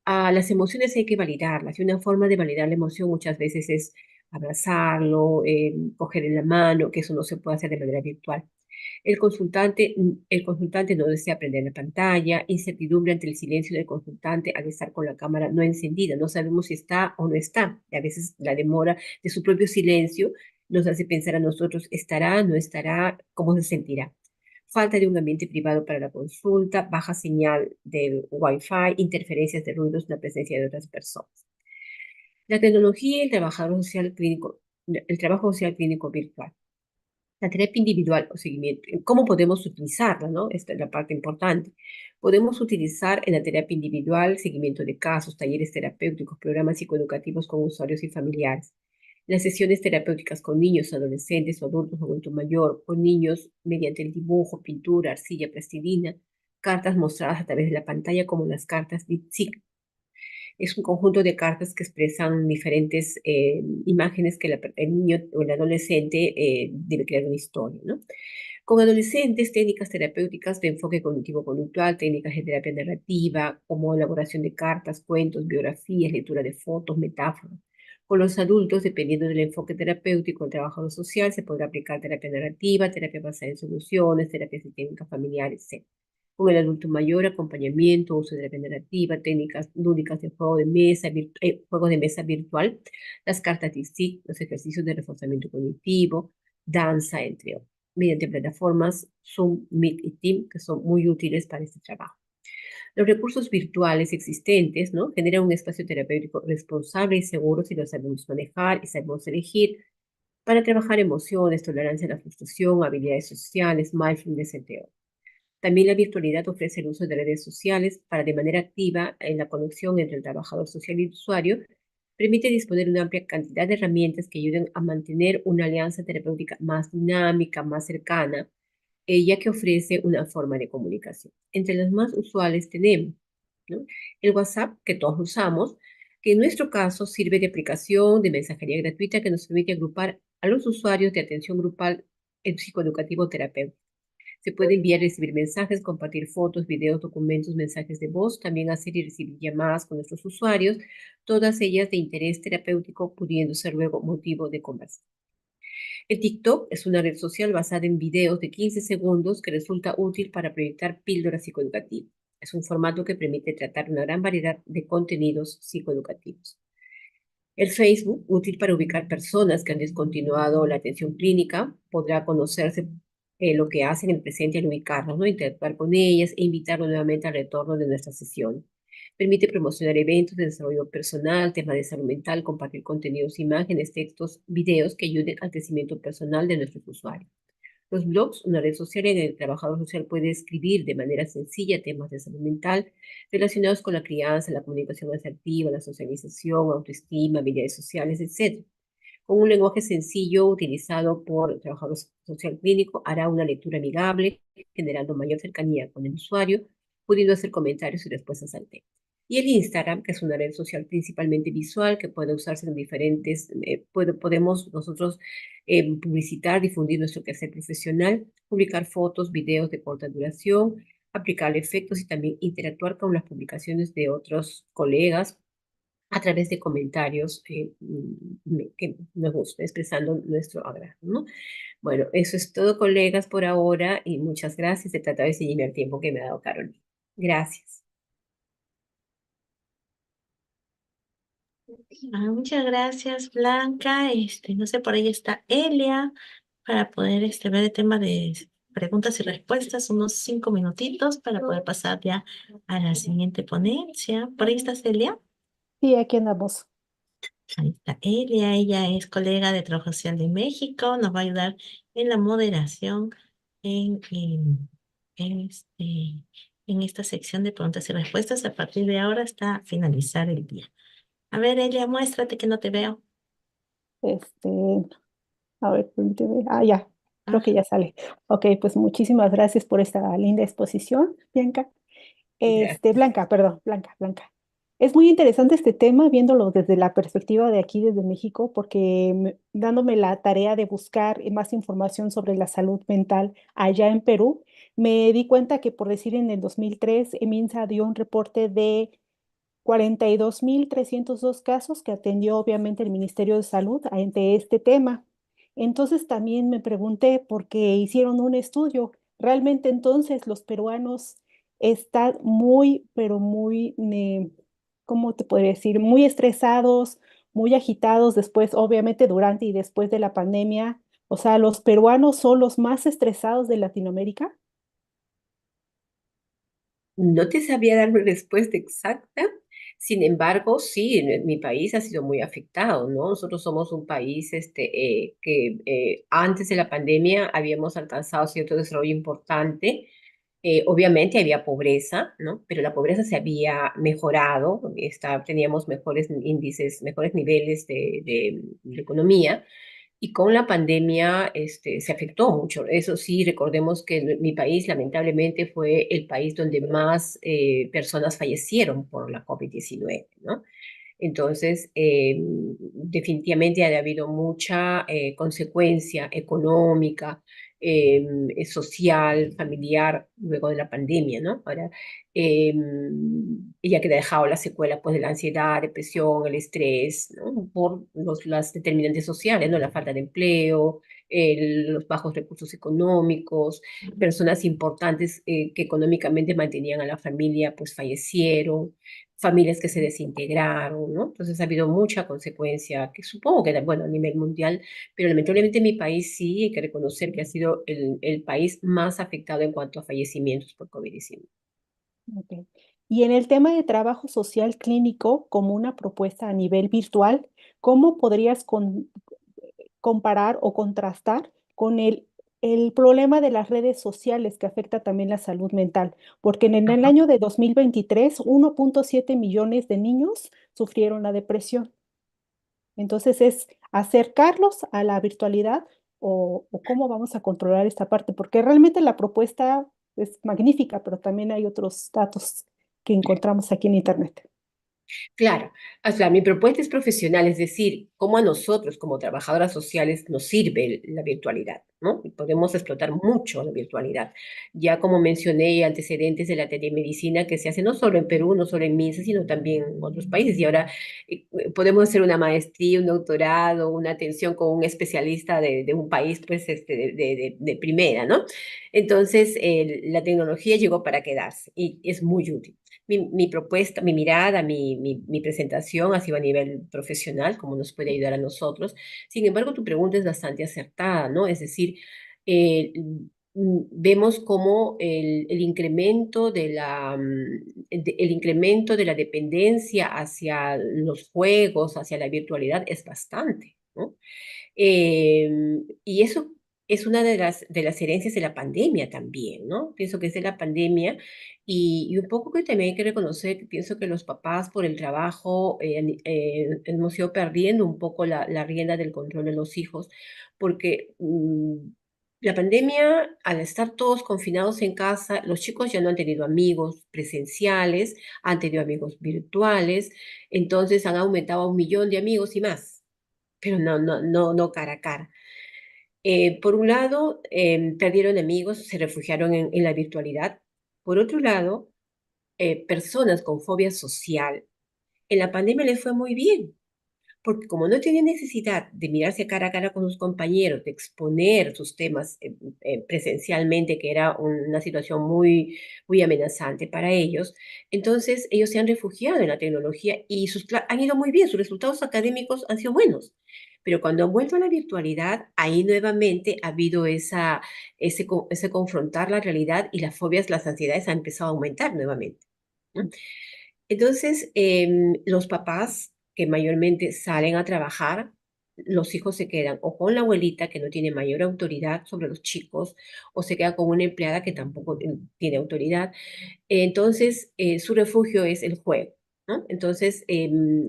Speaker 2: A las emociones hay que validarlas y una forma de validar la emoción muchas veces es abrazarlo, coger en la mano, que eso no se puede hacer de manera virtual. El consultante no desea prender la pantalla, incertidumbre ante el silencio del consultante al estar con la cámara no encendida, no sabemos si está o no está. Y a veces la demora de su propio silencio nos hace pensar a nosotros, ¿estará, no estará, cómo se sentirá? Falta de un ambiente privado para la consulta, baja señal del Wi-Fi, interferencias de ruidos en la presencia de otras personas. La tecnología y el trabajo social clínico virtual. La terapia individual o seguimiento, ¿cómo podemos utilizarla, no? Esta es la parte importante. Podemos utilizar en la terapia individual seguimiento de casos, talleres terapéuticos, programas psicoeducativos con usuarios y familiares. Las sesiones terapéuticas con niños, adolescentes o adultos o adulto mayor, con niños mediante el dibujo, pintura, arcilla, plastilina, cartas mostradas a través de la pantalla como las cartas Dipsych. Es un conjunto de cartas que expresan diferentes imágenes que el niño o el adolescente debe crear una historia, ¿no? Con adolescentes, técnicas terapéuticas de enfoque cognitivo-conductual, técnicas de terapia narrativa, como elaboración de cartas, cuentos, biografías, lectura de fotos, metáforas. Con los adultos, dependiendo del enfoque terapéutico, el trabajo social, se podrá aplicar terapia narrativa, terapia basada en soluciones, terapia sistémica familiar, etc. Con el adulto mayor, acompañamiento, uso de terapia narrativa, técnicas lúdicas de juego de mesa, juegos de mesa virtual, las cartas de TIC, los ejercicios de reforzamiento cognitivo, danza, entre otros, mediante plataformas Zoom, Meet y Team, que son muy útiles para este trabajo. Los recursos virtuales existentes, ¿no? Generan un espacio terapéutico responsable y seguro si lo sabemos manejar y sabemos elegir para trabajar emociones, tolerancia a la frustración, habilidades sociales, mindfulness, entre otros. También la virtualidad ofrece el uso de redes sociales para de manera activa en la conexión entre el trabajador social y el usuario, permite disponer de una amplia cantidad de herramientas que ayuden a mantener una alianza terapéutica más dinámica, más cercana, ya que ofrece una forma de comunicación. Entre las más usuales tenemos, ¿no? El WhatsApp, que todos usamos, que en nuestro caso sirve de aplicación de mensajería gratuita que nos permite agrupar a los usuarios de atención grupal en psicoeducativo terapéutico. Se puede enviar y recibir mensajes, compartir fotos, videos, documentos, mensajes de voz, también hacer y recibir llamadas con nuestros usuarios, todas ellas de interés terapéutico, pudiendo ser luego motivo de conversación. El TikTok es una red social basada en videos de 15 segundos que resulta útil para proyectar píldoras psicoeducativas. Es un formato que permite tratar una gran variedad de contenidos psicoeducativos. El Facebook, útil para ubicar personas que han descontinuado la atención clínica, podrá conocerse lo que hacen en el presente al ubicarnos, ¿no? Interactuar con ellas e invitarlos nuevamente al retorno de nuestra sesión. Permite promocionar eventos de desarrollo personal, temas de salud mental, compartir contenidos, imágenes, textos, videos que ayuden al crecimiento personal de nuestros usuarios. Los blogs, una red social en la que el trabajador social puede escribir de manera sencilla temas de salud mental relacionados con la crianza, la comunicación asertiva, la socialización, autoestima, habilidades sociales, etc. Con un lenguaje sencillo utilizado por el trabajador social clínico, hará una lectura amigable, generando mayor cercanía con el usuario, pudiendo hacer comentarios y respuestas al tema. Y el Instagram, que es una red social principalmente visual, que puede usarse en diferentes, podemos nosotros publicitar, difundir nuestro quehacer profesional, publicar fotos, videos de corta duración, aplicar efectos y también interactuar con las publicaciones de otros colegas a través de comentarios que nos gusta, expresando nuestro agrado, ¿no? Bueno, eso es todo, colegas, por ahora, y muchas gracias. He tratado de seguirme el tiempo que me ha dado Carolina. Gracias.
Speaker 1: Muchas gracias, Blanca. No sé, por ahí está Elia para poder ver el tema de preguntas y respuestas, unos 5 minutitos para poder pasar ya a la siguiente ponencia. ¿Por ahí está Celia?
Speaker 3: Sí, aquí andamos.
Speaker 1: Ahí está Elia, ella es colega de Trabajo Social de México, nos va a ayudar en la moderación en, en, en, este, en esta sección de preguntas y respuestas a partir de ahora hasta finalizar el día. A ver, Elia, muéstrate que no te veo.
Speaker 3: Este, a ver, permíteme. Ah, ya, creo
Speaker 1: Ah,
Speaker 3: que ya sale. Ok, pues muchísimas gracias por esta linda exposición, Bianca.
Speaker 2: Gracias.
Speaker 3: Blanca, perdón, Blanca. Es muy interesante este tema, viéndolo desde la perspectiva de aquí, desde México, porque dándome la tarea de buscar más información sobre la salud mental allá en Perú, me di cuenta que, por decir, en el 2003, EMINSA dio un reporte de 42.302 casos que atendió obviamente el Ministerio de Salud ante este tema. Entonces también me pregunté por qué hicieron un estudio. Realmente entonces los peruanos están muy, pero muy, ¿cómo te podría decir? Muy estresados, muy agitados después, obviamente durante y después de la pandemia. O sea, los peruanos son los más estresados de Latinoamérica.
Speaker 2: No te sabría dar una respuesta exacta, sin embargo, sí, en mi país ha sido muy afectado, ¿no? Nosotros somos un país que antes de la pandemia habíamos alcanzado cierto desarrollo importante. Obviamente había pobreza, ¿no? Pero la pobreza se había mejorado, teníamos mejores índices, mejores niveles de economía. Y con la pandemia se afectó mucho. Eso sí, recordemos que mi país lamentablemente fue el país donde más personas fallecieron por la COVID-19, ¿no? Entonces, definitivamente ha habido mucha consecuencia económica, social, familiar, luego de la pandemia, ¿no? Ahora, eh, ya que ha dejado la secuela pues, de la ansiedad, depresión, el estrés, ¿no? Por las determinantes sociales, ¿no? La falta de empleo, los bajos recursos económicos, personas importantes que económicamente mantenían a la familia, pues fallecieron, familias que se desintegraron, ¿no? Entonces ha habido mucha consecuencia, que supongo que, bueno, a nivel mundial, pero lamentablemente en mi país sí hay que reconocer que ha sido el país más afectado en cuanto a fallecimientos por COVID-19.
Speaker 3: Ok. Y en el tema de trabajo social clínico, como una propuesta a nivel virtual, ¿cómo podrías comparar o contrastar con el problema de las redes sociales que afecta también la salud mental? Porque en el
Speaker 2: Ajá.
Speaker 3: año de 2023, 1.7 millones de niños sufrieron la depresión. Entonces, es acercarlos a la virtualidad o cómo vamos a controlar esta parte, porque realmente la propuesta es magnífica, pero también hay otros datos que encontramos aquí en Internet.
Speaker 2: Claro, o sea, mi propuesta es profesional, es decir, cómo a nosotros como trabajadoras sociales nos sirve la virtualidad, ¿no? Y podemos explotar mucho la virtualidad. Ya como mencioné, hay antecedentes de la telemedicina que se hace no solo en Perú, no solo en MINSA, sino también en otros países. Y ahora podemos hacer una maestría, un doctorado, una atención con un especialista de un país, pues, de primera, ¿no? Entonces, la tecnología llegó para quedarse y es muy útil. Mi propuesta, mi mirada, mi presentación ha sido a nivel profesional, cómo nos puede ayudar a nosotros. Sin embargo, tu pregunta es bastante acertada, ¿no? Es decir, vemos cómo el incremento el incremento de la dependencia hacia los juegos, hacia la virtualidad es bastante, ¿no? Y eso es una de las herencias de la pandemia también, ¿no? Pienso que es de la pandemia y un poco que también hay que reconocer, que pienso que los papás por el trabajo hemos ido perdiendo un poco la rienda del control de los hijos, porque la pandemia, al estar todos confinados en casa, los chicos ya no han tenido amigos presenciales, han tenido amigos virtuales, entonces han aumentado a 1 millón de amigos y más, pero no cara a cara. Por un lado, perdieron amigos, se refugiaron en la virtualidad. Por otro lado, personas con fobia social, en la pandemia les fue muy bien, porque como no tenían necesidad de mirarse cara a cara con sus compañeros, de exponer sus temas presencialmente, que era una situación muy amenazante para ellos, entonces ellos se han refugiado en la tecnología y han ido muy bien, sus resultados académicos han sido buenos. Pero cuando han vuelto a la virtualidad, ahí nuevamente ha habido ese confrontar la realidad y las fobias, las ansiedades han empezado a aumentar nuevamente. ¿No? Entonces, los papás que mayormente salen a trabajar, los hijos se quedan o con la abuelita que no tiene mayor autoridad sobre los chicos, o se queda con una empleada que tampoco tiene autoridad. Entonces, su refugio es el juego, ¿no? Entonces,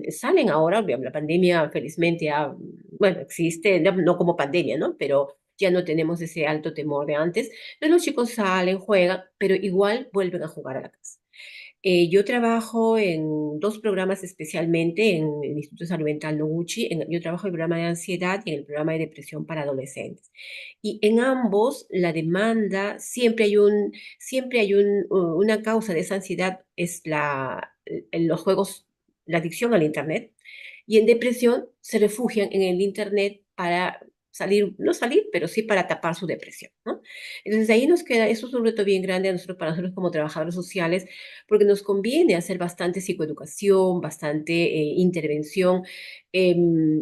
Speaker 2: salen ahora, la pandemia felizmente bueno, existe, no como pandemia, ¿no? Pero ya no tenemos ese alto temor de antes. Entonces, los chicos salen, juegan, pero igual vuelven a jugar a la casa. Yo trabajo en 2 programas especialmente, en el Instituto de Salud Mental Noguchi. Yo trabajo en el programa de ansiedad y en el programa de depresión para adolescentes. Y en ambos, la demanda, siempre hay una causa de esa ansiedad, es en los juegos, la adicción al Internet. Y en depresión se refugian en el Internet para salir, no salir, pero sí para tapar su depresión, ¿no? Entonces ahí nos queda, eso es un reto bien grande a nosotros, para nosotros como trabajadores sociales, porque nos conviene hacer bastante psicoeducación, bastante intervención en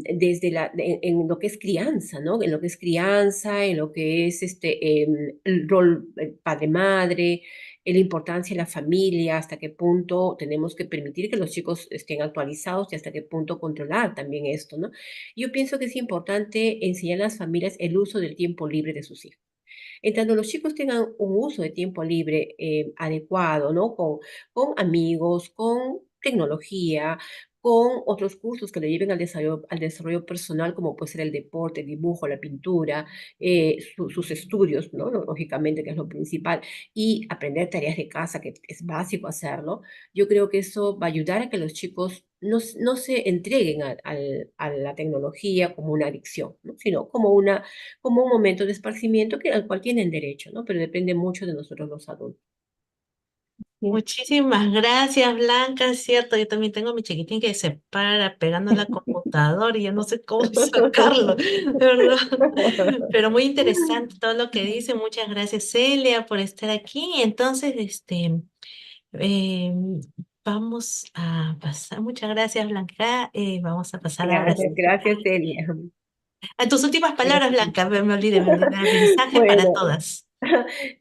Speaker 2: lo que es crianza, ¿no? En lo que es crianza, en lo que es el rol padre-madre, en la importancia de la familia, hasta qué punto tenemos que permitir que los chicos estén actualizados y hasta qué punto controlar también esto, ¿no? Yo pienso que es importante enseñar a las familias el uso del tiempo libre de sus hijos. En tanto los chicos tengan un uso de tiempo libre adecuado, ¿no? Con amigos, con tecnología, con otros cursos que le lleven al desarrollo personal, como puede ser el deporte, el dibujo, la pintura, sus estudios, ¿no? Lógicamente, que es lo principal, y aprender tareas de casa, que es básico hacerlo. Yo creo que eso va a ayudar a que los chicos no se entreguen a la tecnología como una adicción, ¿no? Sino como un momento de esparcimiento al cual tienen derecho, ¿no? Pero depende mucho de nosotros los adultos.
Speaker 3: Bien.
Speaker 1: Muchísimas gracias, Blanca. Es cierto, yo también tengo a mi chiquitín que se para pegando en la computadora y yo no sé cómo sacarlo, de verdad. Pero muy interesante todo lo que dice. Muchas gracias, Celia, por estar aquí. Entonces, eh, vamos a pasar. Muchas gracias, Blanca. Vamos a pasar ahora
Speaker 2: Gracias,
Speaker 1: sí
Speaker 2: gracias, Celia.
Speaker 1: a tus últimas palabras, Blanca. Me olvidé. El mensaje para
Speaker 2: Bueno,
Speaker 1: todas.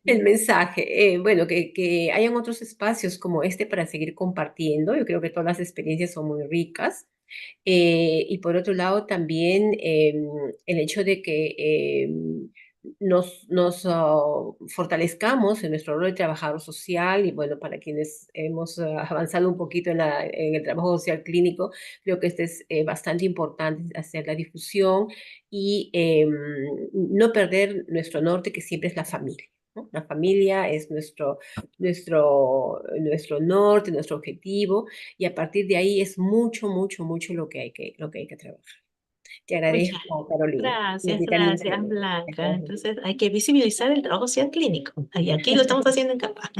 Speaker 2: el mensaje, bueno, que hayan otros espacios como este para seguir compartiendo. Yo creo que todas las experiencias son muy ricas. Y por otro lado, también el hecho de que nos fortalezcamos en nuestro rol de trabajador social y bueno, para quienes hemos avanzado un poquito en el trabajo social clínico, creo que este es bastante importante hacer la difusión y no perder nuestro norte, que siempre es la familia. ¿No? La familia es nuestro norte, nuestro objetivo, y a partir de ahí es mucho, mucho, mucho lo que hay que trabajar. Te
Speaker 1: Muchas
Speaker 2: agradezco, Carolina.
Speaker 1: gracias,
Speaker 2: Necesitamos
Speaker 1: gracias, Blanca. Entonces hay que visibilizar el trabajo social clínico. Y aquí lo estamos haciendo en CAPA.